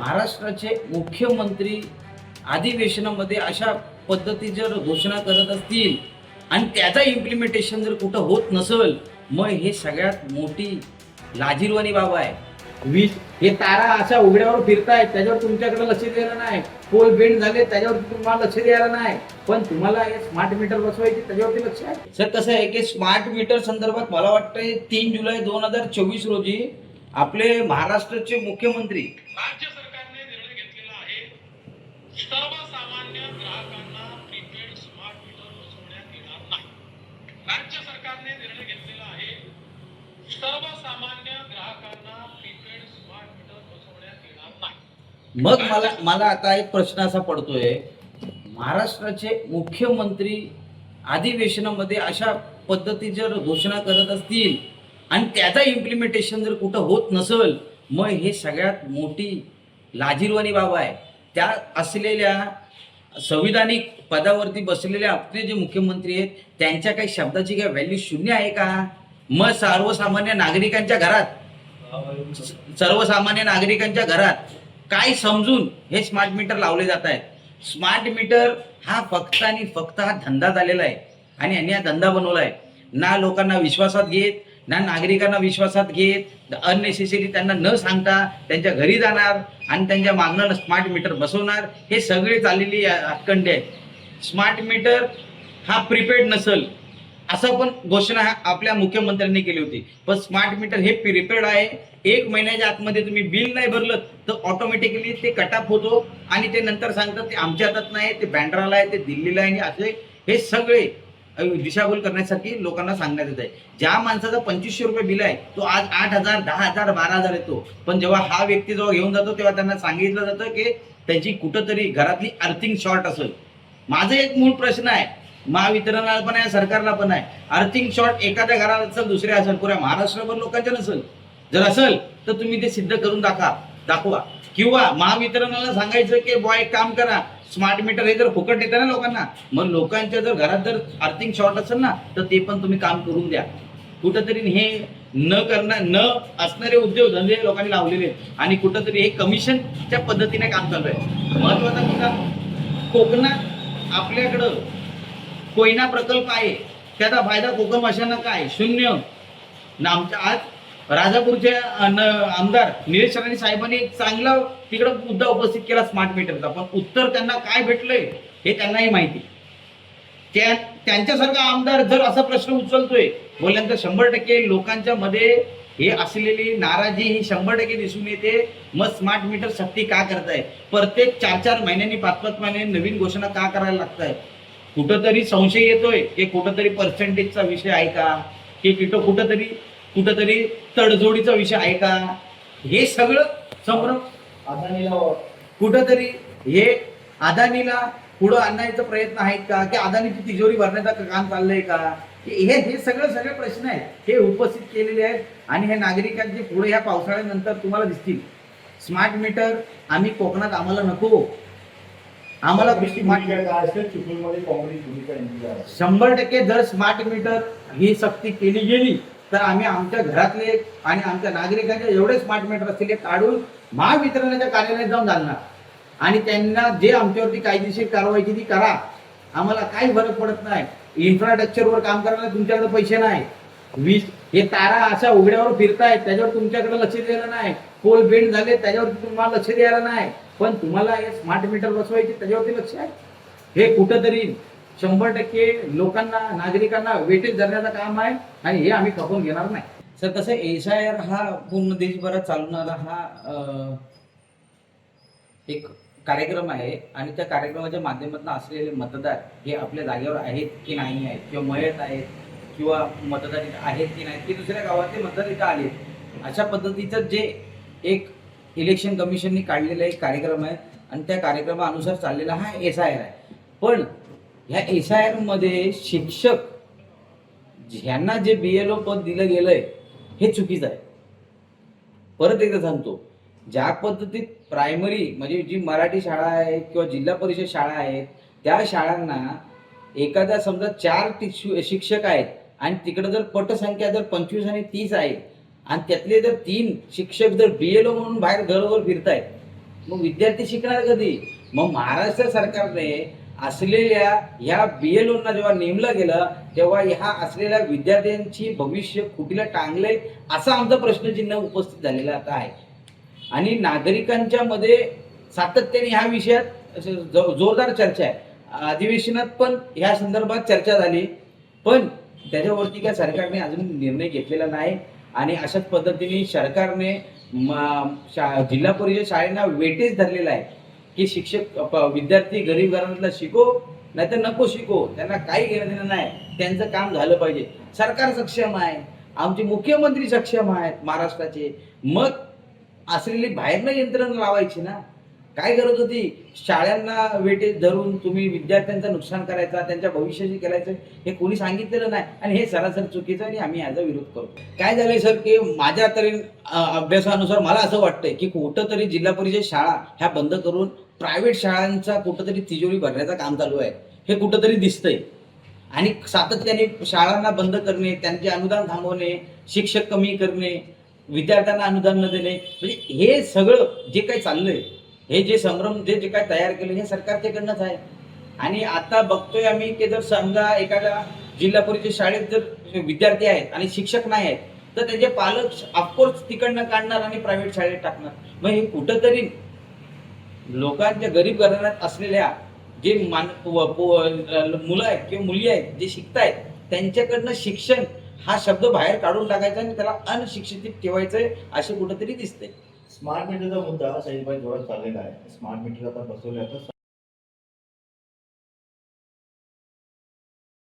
महाराष्ट्राचे मुख्यमंत्री अधिवेशनामध्ये अशा पद्धती जर घोषणा करत असतील आणि त्याचा इम्प्लिमेंटेशन जर कुठं होत नसेल, मग हे सगळ्यात मोठी लाजिरवाणी बाब आहे. वीज हे तारा अशा उघड्यावर फिरतायत, त्याच्यावर तुमच्याकडे लक्ष द्यायला नाही. पोल बेंड झाले, त्याच्यावर तुम्हाला लक्ष द्यायला नाही. पण तुम्हाला हे स्मार्ट मीटर बसवायचे त्याच्यावरती लक्ष आहे. सर कसं आहे की स्मार्ट मीटर संदर्भात मला वाटतंय 3 जुलै 2024 रोजी आपले महाराष्ट्राचे मुख्यमंत्री राज्य सरकारने निर्णय घेतलेला आहे. सर्वसामान्य ग्राहकांना प्रीपेड स्मार्ट मीटर बसवण्यात येणार नाही. राज्य सरकारने निर्णय घेतलेला आहे. सर्वसामान्य ग्राहकांना प्रीपेड स्मार्ट मीटर बसवण्यात येणार नाही. मग मला आता एक प्रश्न असा पडतोय, महाराष्ट्राचे मुख्यमंत्री अधिवेशनामध्ये अशा पद्धती जर घोषणा करत असतील आणि त्याचा इम्प्लिमेंटेशन जर कुठं होत नसेल, मग हे सगळ्यात मोठी लाजिरवाणी बाब आहे. त्या असलेल्या संविधानिक पदावरती बसलेले आपले जे मुख्यमंत्री आहेत त्यांच्या काही शब्दाची काही व्हॅल्यू शून्य आहे का? मग सर्वसामान्य नागरिकांच्या घरात काय समजून हे स्मार्ट मीटर लावले जात आहेत? स्मार्ट मीटर हा फक्त आणि फक्त हा धंदा झालेला आहे आणि यांनी हा धंदा बनवला आहे. ना लोकांना विश्वासात घेत, ना नागरिकांना विश्वासात घेत, अननेसेसरी त्यांना न सांगता त्यांच्या घरी जाणार आणि त्यांच्या मागणं स्मार्ट मीटर बसवणार. हे सगळे चाललेली हातखंडे आहे. स्मार्ट मीटर हा प्रीपेड नसेल असं पण घोषणा आपल्या मुख्यमंत्र्यांनी केली होती. पण स्मार्ट मीटर हे प्रीपेड आहे. 1 महिन्याच्या आतमध्ये तुम्ही बिल नाही भरलं तर ऑटोमॅटिकली ते कट ऑफ होतो आणि ते नंतर सांगतात ते आमच्या हातात नाही, ते बँड्राला आहे, ते दिल्लीला आहे. असे हे सगळे दिशाभूल करण्यासाठी लोकांना सांगण्यात येत आहे. ज्या माणसाचा 2500 रुपये बिल आहे तो आज 8,000, 10,000, 12,000 येतो. पण जेव्हा हा व्यक्ती जेव्हा घेऊन जातो तेव्हा त्यांना सांगितलं जातं की त्यांची कुठंतरी घरातली अर्थिंग शॉर्ट असेल. माझा एक मूळ प्रश्न आहे, महावितरणाला पण आहे, सरकारला पण आहे. अर्थिंग शॉर्ट एखाद्या घरात असेल, दुसऱ्या असेल, पुऱ्या महाराष्ट्रभर लोकांच्या नसेल. जर असेल तर तुम्ही ते सिद्ध करून दाखवा. किंवा महावितरणाला सांगायचं की बॉय एक काम करा, स्मार्ट मीटर हे जर फुकट येतं ना लोकांना, मग लोकांच्या जर घरात जर अर्थिंग शॉर्ट असेल ना तर ते पण तुम्ही काम करून द्या. कुठंतरी हे न असणारे उद्योगधंदे लोकांनी लावलेले आहेत आणि कुठंतरी हे कमिशनच्या पद्धतीने काम चालू आहे. महत्वाचा मुद्दा, कोकणात आपल्याकडं कोयना प्रकल्प आहे, त्याचा फायदा कोकणवासियांना काय? शून्य. आमच्या आज राजापूरचे आमदार निलेश राणे साहेबांनी एक चांगला तिकडे मुद्दा उपस्थित केला स्मार्ट मीटरचा, पण उत्तर त्यांना काय भेटलंय हे त्यांनाही माहिती. त्यांच्यासारखा आमदार जर असा प्रश्न उचलतोय बोलल्यानंतर 100% लोकांच्या मध्ये हे असलेली नाराजी ही 100% दिसून येते. मग स्मार्ट मीटर सक्ती का करताय? प्रत्येक 4-4 महिन्यांनी 5-5 महिन्यांनी नवीन घोषणा का करायला लागताय? कुठंतरी संशय येतोय की कुठंतरी पर्सेंटेजचा विषय आहे का, की कुठंतरी तडजोडीचा विषय आहे का? हे सगळं संभ्रम अदानीला कुठंतरी हे अदानीला पुढं आणण्याचा प्रयत्न आहेत का, की अदानीची तिजोरी भरण्याचं काम चाललंय का? हे सगळे प्रश्न आहेत हे उपस्थित केलेले आहेत आणि हे नागरिकांचे पुढे ह्या पावसाळ्यानंतर तुम्हाला दिसतील. स्मार्ट मीटर आम्ही कोकणात आम्हाला नको, आम्हाला 100% जर स्मार्ट मीटर ही सक्ती केली गेली तर आम्ही आमच्या घरातले आणि आमच्या नागरिकांचे एवढे स्मार्ट मीटर असतील हे काढून महावितरणाच्या कार्यालयात जाऊन घालणार आणि त्यांना जे आमच्यावरती कायदेशीर कारवाईची ती करा. आम्हाला काही फरक पडत नाही. इन्फ्रास्ट्रक्चरवर काम करायला तुमच्याकडे पैसे नाही. वीज हे तारा अशा उघड्यावर फिरतायत, त्याच्यावर तुमच्याकडे लक्ष द्यायला नाही. पोल बेंड झाले, त्याच्यावर तुम्हाला लक्ष द्यायला नाही. पण तुम्हाला हे स्मार्ट मीटर बसवायचे त्याच्यावरती लक्ष आहे. हे कुठंतरी 100% लोकांना नागरिकांना वेटेज धरण्याचं काम आहे आणि हे आम्ही खपवून घेणार नाही. सर कसं SIR हा पूर्ण देशभरात चालणारा हा एक कार्यक्रम आहे आणि त्या कार्यक्रमाच्या माध्यमातून असलेले मतदार हे आपल्या जागेवर आहेत की नाही आहेत, किंवा मयत आहेत किंवा मतदार आहेत की नाहीत, की दुसऱ्या गावातले मतदार इथं आले, अशा पद्धतीचं जे एक इलेक्शन कमिशनने काढलेला एक कार्यक्रम आहे आणि त्या कार्यक्रमानुसार चाललेला हा SIR आहे. पण ह्या SIR मध्ये शिक्षक ह्यांना जे BLO पद दिलं गेलंय हे चुकीचं आहे. परत एकदा सांगतो, ज्या पद्धतीत प्रायमरी म्हणजे जी मराठी शाळा आहे किंवा जिल्हा परिषद शाळा आहेत त्या शाळांना एखाद्या समजा 4 शिक्षक आहेत आणि तिकडे जर पटसंख्या जर 25 आणि 30 आहे आणि त्यातले जर 3 शिक्षक जर BLO म्हणून बाहेर घरोघर फिरतायत मग विद्यार्थी शिकणार कधी? मग महाराष्ट्र सरकारने असलेल्या ह्या BLOंना जेव्हा नेमलं गेलं तेव्हा ह्या असलेल्या विद्यार्थ्यांची भविष्य कुठीला टांगले असा आमचा प्रश्नचिन्ह उपस्थित झालेला आता आहे. आणि नागरिकांच्या मध्ये सातत्याने ह्या विषयात जोरदार चर्चा आहे. अधिवेशनात पण ह्या संदर्भात चर्चा झाली, पण त्याच्यावरती काय सरकारने अजून निर्णय घेतलेला नाही. आणि अशाच पद्धतीने सरकारने जिल्हा परिषद शाळेंना वेटेज धरलेला आहे की विद्यार्थी गरीब घराण्यातला शिको नाही तर नको शिको, त्यांना काही घेणं देणं नाही, त्यांचं काम झालं पाहिजे. सरकार सक्षम आहे, आमचे मुख्यमंत्री सक्षम आहेत महाराष्ट्राचे. मग असलेली बाहेरनं यंत्रणा लावायची ना. काय गरज होती शाळांना वेटेज धरून तुम्ही विद्यार्थ्यांचं नुकसान करायचा, त्यांच्या भविष्याशी करायचं? हे कोणी सांगितलेलं नाही आणि हे सरासर चुकीचं आणि आम्ही याचा विरोध करतो. काय झालंय सर की माझ्या तरी अभ्यासानुसार मला असं वाटतंय की कुठंतरी जिल्हा परिषद शाळा ह्या बंद करून प्रायव्हेट शाळांचा कुठंतरी तिजोरी भरण्याचं काम चालू आहे, हे कुठंतरी दिसतंय. आणि सातत्याने शाळांना बंद करणे, त्यांचे अनुदान थांबवणे, शिक्षक कमी करणे, विद्यार्थ्यांना अनुदान न देणे, म्हणजे हे सगळं जे काही चाललंय, हे जे संभ्रम जे काय तयार केलं हे सरकारच्याकडनंच आहे. आणि आता बघतोय आम्ही की जर समजा एखाद्या जिल्हा परिषद शाळेत जर विद्यार्थी आहेत आणि शिक्षक नाही आहेत तर त्याचे पालक ऑफकोर्स तिकडनं काढणार आणि प्रायव्हेट शाळेत टाकणार. मग हे कुठंतरी लोकांच्या गरीब घराण्यात असलेल्या जे मुलं आहेत किंवा मुली आहेत जे शिकतायत त्यांच्याकडनं शिक्षण हा शब्द बाहेर काढून टाकायचा आणि त्याला अनशिक्षित ठेवायचंय असे कुठंतरी दिसतंय. स्मार्ट मीटरचा मुद्दा शहीदभाई जोरात चाललेला आहे. स्मार्ट मीटर आता बसवले आता